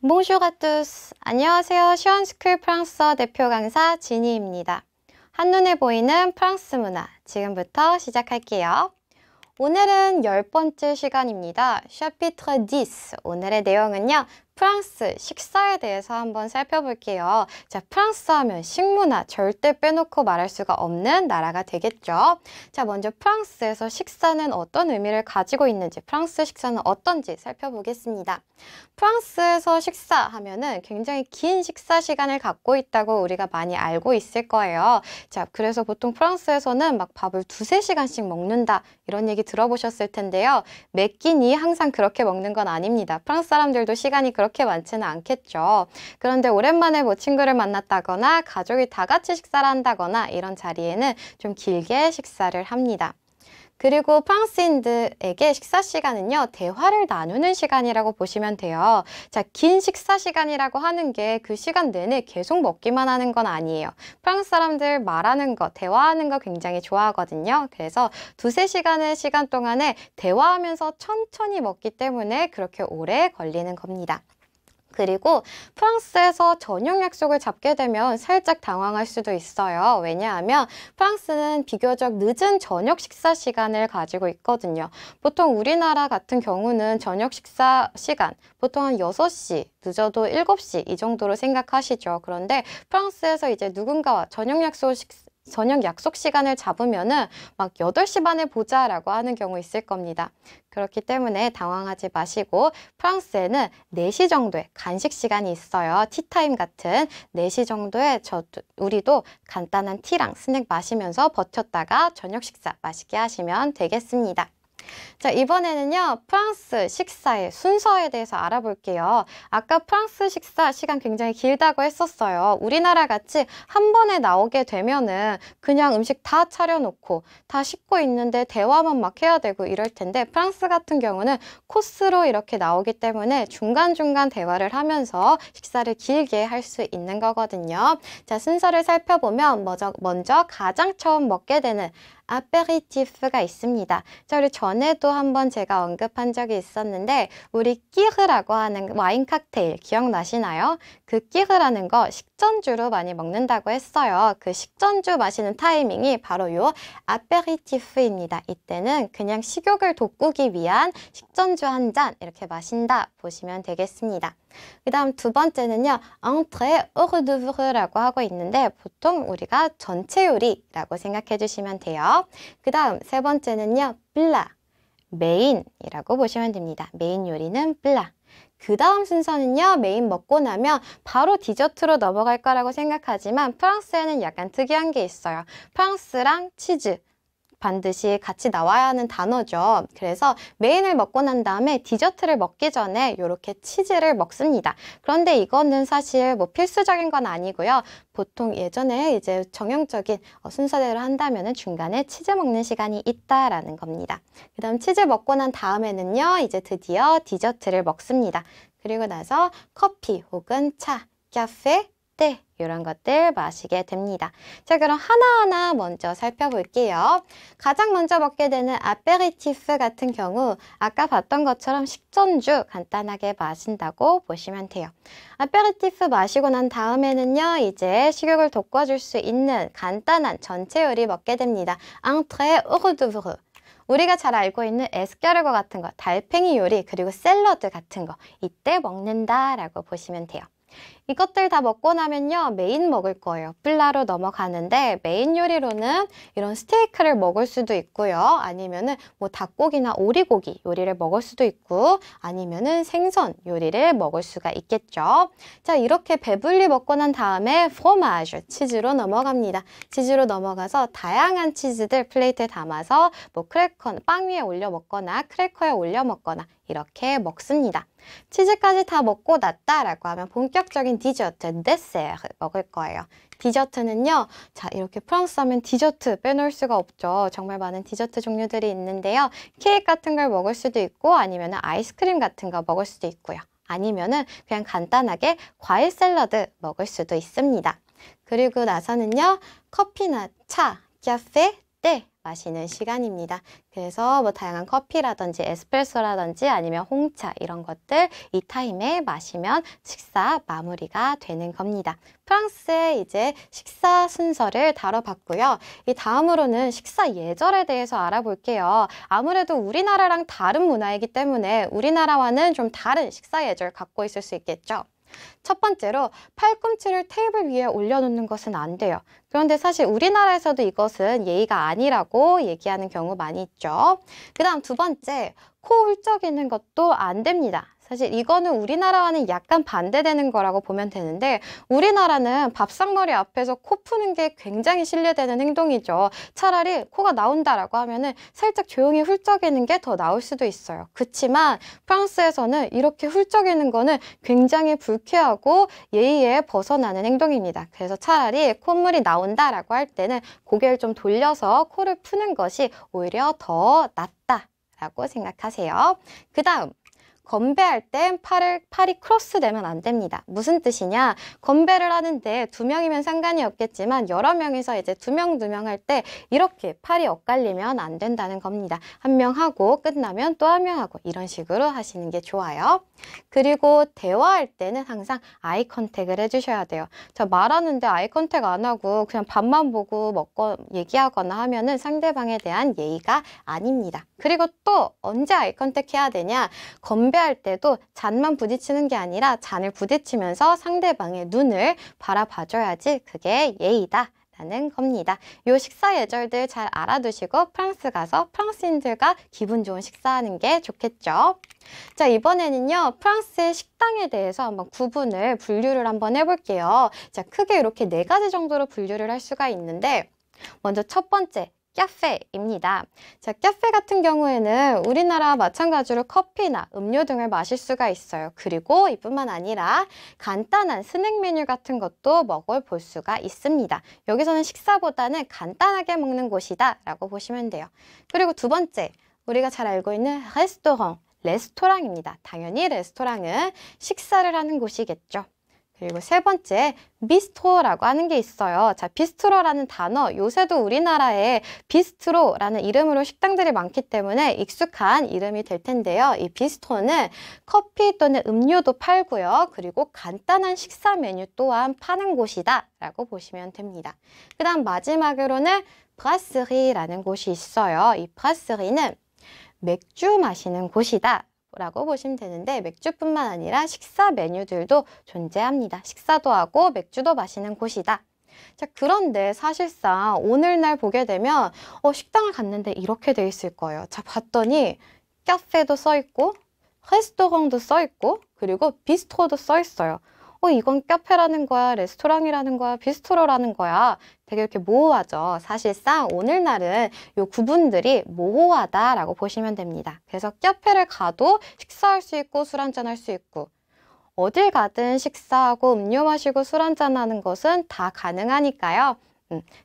Bonjour à tous. 안녕하세요. 시원스쿨 프랑스어 대표 강사 지니입니다. 한눈에 보이는 프랑스 문화, 지금부터 시작할게요. 오늘은 10번째 시간입니다. chapitre 10. 오늘의 내용은요. 프랑스 식사에 대해서 한번 살펴볼게요. 자, 프랑스 하면 식문화 절대 빼놓고 말할 수가 없는 나라가 되겠죠. 자, 먼저 프랑스에서 식사는 어떤 의미를 가지고 있는지, 프랑스 식사는 어떤지 살펴보겠습니다. 프랑스에서 식사하면은 굉장히 긴 식사 시간을 갖고 있다고 우리가 많이 알고 있을 거예요. 자, 그래서 보통 프랑스에서는 막 밥을 2~3시간씩 먹는다 이런 얘기 들어보셨을 텐데요. 매 끼니 항상 그렇게 먹는 건 아닙니다. 프랑스 사람들도 시간이 그렇게 많지는 않겠죠. 그런데 오랜만에 뭐 친구를 만났다거나 가족이 다 같이 식사를 한다거나 이런 자리에는 좀 길게 식사를 합니다. 그리고 프랑스인들에게 식사 시간은요, 대화를 나누는 시간이라고 보시면 돼요. 자, 긴 식사 시간이라고 하는 게 그 시간 내내 계속 먹기만 하는 건 아니에요. 프랑스 사람들 말하는 거, 대화하는 거 굉장히 좋아하거든요. 그래서 2~3시간의 시간 동안에 대화하면서 천천히 먹기 때문에 그렇게 오래 걸리는 겁니다. 그리고 프랑스에서 저녁 약속을 잡게 되면 살짝 당황할 수도 있어요. 왜냐하면 프랑스는 비교적 늦은 저녁 식사 시간을 가지고 있거든요. 보통 우리나라 같은 경우는 저녁 식사 시간 보통 한 6시, 늦어도 7시 이 정도로 생각하시죠. 그런데 프랑스에서 이제 누군가와 저녁 약속 시간을 잡으면은 막 8시 반에 보자라고 하는 경우 있을 겁니다. 그렇기 때문에 당황하지 마시고 프랑스에는 4시 정도의 간식 시간이 있어요. 티타임 같은 4시 정도에 우리도 간단한 티랑 스낵 마시면서 버텼다가 저녁 식사 맛있게 하시면 되겠습니다. 자, 이번에는요, 프랑스 식사의 순서에 대해서 알아볼게요. 아까 프랑스 식사 시간 굉장히 길다고 했었어요. 우리나라 같이 한 번에 나오게 되면은 그냥 음식 다 차려놓고 다 씻고 있는데 대화만 막 해야 되고 이럴 텐데 프랑스 같은 경우는 코스로 이렇게 나오기 때문에 중간중간 대화를 하면서 식사를 길게 할 수 있는 거거든요. 자, 순서를 살펴보면 먼저 가장 처음 먹게 되는 아페리티프가 있습니다. 자, 우리 전에도 한번 제가 언급한 적이 있었는데 우리 끼르라고 하는 와인 칵테일 기억나시나요? 그 끼르라는 거 식전주로 많이 먹는다고 했어요. 그 식전주 마시는 타이밍이 바로 요 아페리티프입니다. 이때는 그냥 식욕을 돋구기 위한 식전주 한 잔 이렇게 마신다 보시면 되겠습니다. 그 다음 두 번째는요, entrée hors d'oeuvre라고 하고 있는데 보통 우리가 전체 요리라고 생각해 주시면 돼요. 그 다음 세 번째는요, plat, 메인이라고 보시면 됩니다. 메인 요리는 plat. 그 다음 순서는요, 메인 먹고 나면 바로 디저트로 넘어갈 거라고 생각하지만 프랑스에는 약간 특이한 게 있어요. 프랑스랑 치즈. 반드시 같이 나와야 하는 단어죠. 그래서 메인을 먹고 난 다음에 디저트를 먹기 전에 이렇게 치즈를 먹습니다. 그런데 이거는 사실 뭐 필수적인 건 아니고요. 보통 예전에 이제 정형적인 순서대로 한다면은 중간에 치즈 먹는 시간이 있다라는 겁니다. 그 다음 치즈 먹고 난 다음에는요, 이제 드디어 디저트를 먹습니다. 그리고 나서 커피 혹은 차, 카페, 때 이런 것들 마시게 됩니다. 자, 그럼 하나하나 먼저 살펴볼게요. 가장 먼저 먹게 되는 아페리티프 같은 경우 아까 봤던 것처럼 식전주 간단하게 마신다고 보시면 돼요. 아페리티프 마시고 난 다음에는요, 이제 식욕을 돋궈줄 수 있는 간단한 전체 요리 먹게 됩니다. entrée hors d'oeuvre. 우리가 잘 알고 있는 에스카르고 같은 거, 달팽이 요리, 그리고 샐러드 같은 거 이때 먹는다라고 보시면 돼요. 이것들 다 먹고 나면요, 메인 먹을 거예요. 플라로 넘어가는데 메인 요리로는 이런 스테이크를 먹을 수도 있고요. 아니면은 뭐 닭고기나 오리고기 요리를 먹을 수도 있고 아니면은 생선 요리를 먹을 수가 있겠죠. 자, 이렇게 배불리 먹고 난 다음에 프로마주, 치즈로 넘어갑니다. 치즈로 넘어가서 다양한 치즈들 플레이트에 담아서 뭐 크래커, 빵 위에 올려 먹거나 크래커에 올려 먹거나 이렇게 먹습니다. 치즈까지 다 먹고 났다라고 하면 본격적인 디저트, 데세르 먹을 거예요. 디저트는요, 자, 이렇게 프랑스 하면 디저트 빼놓을 수가 없죠. 정말 많은 디저트 종류들이 있는데요. 케이크 같은 걸 먹을 수도 있고 아니면 아이스크림 같은 거 먹을 수도 있고요. 아니면은 그냥 간단하게 과일 샐러드 먹을 수도 있습니다. 그리고 나서는요, 커피나 차, 카페, 때 마시는 시간입니다. 그래서 뭐 다양한 커피라든지 에스프레소라든지 아니면 홍차 이런 것들 이 타임에 마시면 식사 마무리가 되는 겁니다. 프랑스의 이제 식사 순서를 다뤄봤고요. 이 다음으로는 식사 예절에 대해서 알아볼게요. 아무래도 우리나라랑 다른 문화이기 때문에 우리나라와는 좀 다른 식사 예절 갖고 있을 수 있겠죠. 첫 번째로 팔꿈치를 테이블 위에 올려놓는 것은 안 돼요. 그런데 사실 우리나라에서도 이것은 예의가 아니라고 얘기하는 경우 많이 있죠. 그 다음 두 번째, 코 훌쩍이는 것도 안 됩니다. 사실 이거는 우리나라와는 약간 반대되는 거라고 보면 되는데 우리나라는 밥상머리 앞에서 코 푸는 게 굉장히 실례되는 행동이죠. 차라리 코가 나온다라고 하면은 살짝 조용히 훌쩍이는 게 더 나을 수도 있어요. 그렇지만 프랑스에서는 이렇게 훌쩍이는 거는 굉장히 불쾌하고 예의에 벗어나는 행동입니다. 그래서 차라리 콧물이 나온다라고 할 때는 고개를 좀 돌려서 코를 푸는 것이 오히려 더 낫다라고 생각하세요. 그 다음 건배할 땐 팔이 크로스되면 안 됩니다. 무슨 뜻이냐? 건배를 하는데 2명이면 상관이 없겠지만 여러 명이서 이제 2명 할 때 이렇게 팔이 엇갈리면 안 된다는 겁니다. 한 명 하고 끝나면 또 한 명 하고 이런 식으로 하시는 게 좋아요. 그리고 대화할 때는 항상 아이 컨택을 해주셔야 돼요. 자, 말하는데 아이 컨택 안 하고 그냥 밥만 보고 먹고 얘기하거나 하면은 상대방에 대한 예의가 아닙니다. 그리고 또 언제 아이 컨택 해야 되냐? 건배할 때도 잔만 부딪히는 게 아니라 잔을 부딪히면서 상대방의 눈을 바라봐줘야지 그게 예의다 라는 겁니다. 요 식사 예절들 잘 알아두시고 프랑스 가서 프랑스인들과 기분 좋은 식사하는 게 좋겠죠. 자, 이번에는요 프랑스의 식당에 대해서 한번 분류를 한번 해볼게요. 자, 크게 이렇게 4가지 정도로 분류를 할 수가 있는데 먼저 첫 번째 카페입니다. 자, 카페 같은 경우에는 우리나라 마찬가지로 커피나 음료 등을 마실 수가 있어요. 그리고 이뿐만 아니라 간단한 스낵 메뉴 같은 것도 먹어볼 수가 있습니다. 여기서는 식사보다는 간단하게 먹는 곳이다 라고 보시면 돼요. 그리고 두 번째, 우리가 잘 알고 있는 레스토랑입니다. 당연히 레스토랑은 식사를 하는 곳이겠죠. 그리고 세 번째, 비스트로라고 하는 게 있어요. 자, 비스트로라는 단어, 요새도 우리나라에 비스트로라는 이름으로 식당들이 많기 때문에 익숙한 이름이 될 텐데요. 이 비스트로는 커피 또는 음료도 팔고요. 그리고 간단한 식사 메뉴 또한 파는 곳이다 라고 보시면 됩니다. 그 다음 마지막으로는 브라스리라는 곳이 있어요. 이 브라스리는 맥주 마시는 곳이다 라고 보시면 되는데 맥주뿐만 아니라 식사 메뉴들도 존재합니다. 식사도 하고 맥주도 마시는 곳이다. 자, 그런데 사실상 오늘날 보게 되면 식당을 갔는데 이렇게 돼 있을 거예요. 자, 봤더니 카페도 써 있고 레스토랑도 써 있고 그리고 비스트로도 써 있어요. 이건 카페라는 거야, 레스토랑이라는 거야, 비스트로라는 거야. 되게 이렇게 모호하죠. 사실상 오늘날은 이 구분들이 모호하다라고 보시면 됩니다. 그래서 카페를 가도 식사할 수 있고 술 한잔 할 수 있고 어딜 가든 식사하고 음료 마시고 술 한잔 하는 것은 다 가능하니까요.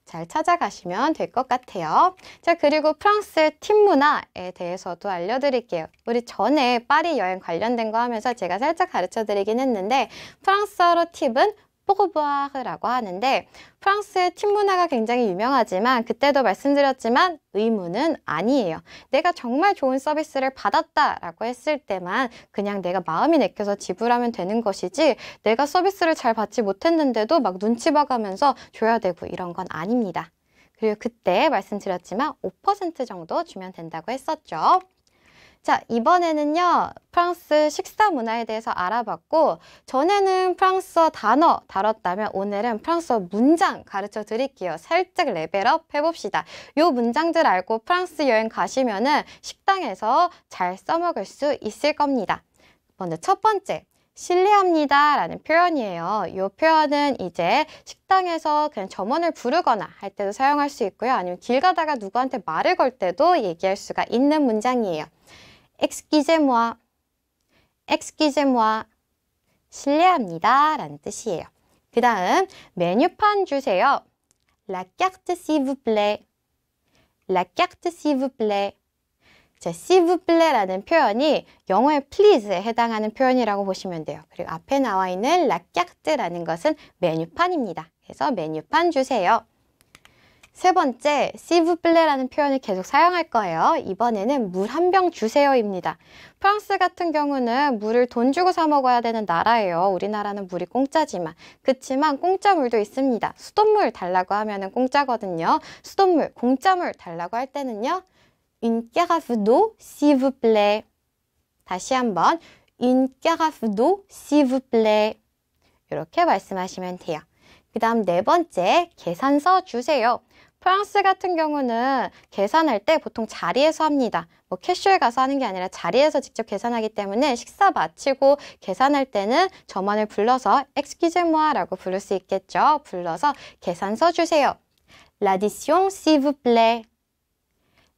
잘 찾아가시면 될 것 같아요. 자, 그리고 프랑스의 팁 문화에 대해서도 알려드릴게요. 우리 전에 파리 여행 관련된 거 하면서 제가 살짝 가르쳐 드리긴 했는데 프랑스어로 팁은 포르부아르라고 하는데 프랑스의 팁 문화가 굉장히 유명하지만 그때도 말씀드렸지만 의무는 아니에요. 내가 정말 좋은 서비스를 받았다라고 했을 때만 그냥 내가 마음이 내켜서 지불하면 되는 것이지 내가 서비스를 잘 받지 못했는데도 막 눈치 봐가면서 줘야 되고 이런 건 아닙니다. 그리고 그때 말씀드렸지만 5% 정도 주면 된다고 했었죠. 자, 이번에는요 프랑스 식사 문화에 대해서 알아봤고 전에는 프랑스어 단어 다뤘다면 오늘은 프랑스어 문장 가르쳐 드릴게요. 살짝 레벨업 해봅시다. 요 문장들 알고 프랑스 여행 가시면은 식당에서 잘 써먹을 수 있을 겁니다. 먼저 첫 번째, 실례합니다 라는 표현이에요. 이 표현은 이제 식당에서 그냥 점원을 부르거나 할 때도 사용할 수 있고요. 아니면 길 가다가 누구한테 말을 걸 때도 얘기할 수가 있는 문장이에요. Excusez-moi, excusez-moi, 실례합니다 라는 뜻이에요. 그 다음 메뉴판 주세요. La carte s'il vous plaît, la carte s'il vous plaît. 자, s'il vous plaît 라는 표현이 영어의 please에 해당하는 표현이라고 보시면 돼요. 그리고 앞에 나와 있는 la carte라는 것은 메뉴판입니다. 그래서 메뉴판 주세요. 세 번째, s'il vous plaît라는 표현을 계속 사용할 거예요. 이번에는 물 한 병 주세요입니다. 프랑스 같은 경우는 물을 돈 주고 사 먹어야 되는 나라예요. 우리나라는 물이 공짜지만. 그치만 공짜 물도 있습니다. 수돗물 달라고 하면은 공짜거든요. 수돗물, 공짜물 달라고 할 때는요. une carafe d'eau, s'il vous plaît. 다시 한번 une carafe d'eau, s'il vous plaît. 이렇게 말씀하시면 돼요. 그 다음 네 번째, 계산서 주세요. 프랑스 같은 경우는 계산할 때 보통 자리에서 합니다. 뭐 캐셔에 가서 하는 게 아니라 자리에서 직접 계산하기 때문에 식사 마치고 계산할 때는 점원을 불러서 excusez-moi 라고 부를 수 있겠죠. 불러서 계산서 주세요. l'addition s'il vous plaît.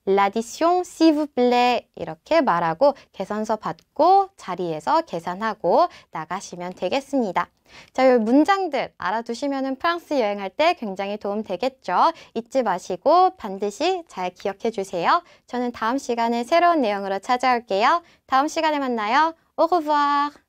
l'addition s'il vous plaît. 이렇게 말하고 계산서 받고 자리에서 계산하고 나가시면 되겠습니다. 자, 이 문장들 알아두시면 프랑스 여행할 때 굉장히 도움 되겠죠. 잊지 마시고 반드시 잘 기억해 주세요. 저는 다음 시간에 새로운 내용으로 찾아올게요. 다음 시간에 만나요. Au revoir.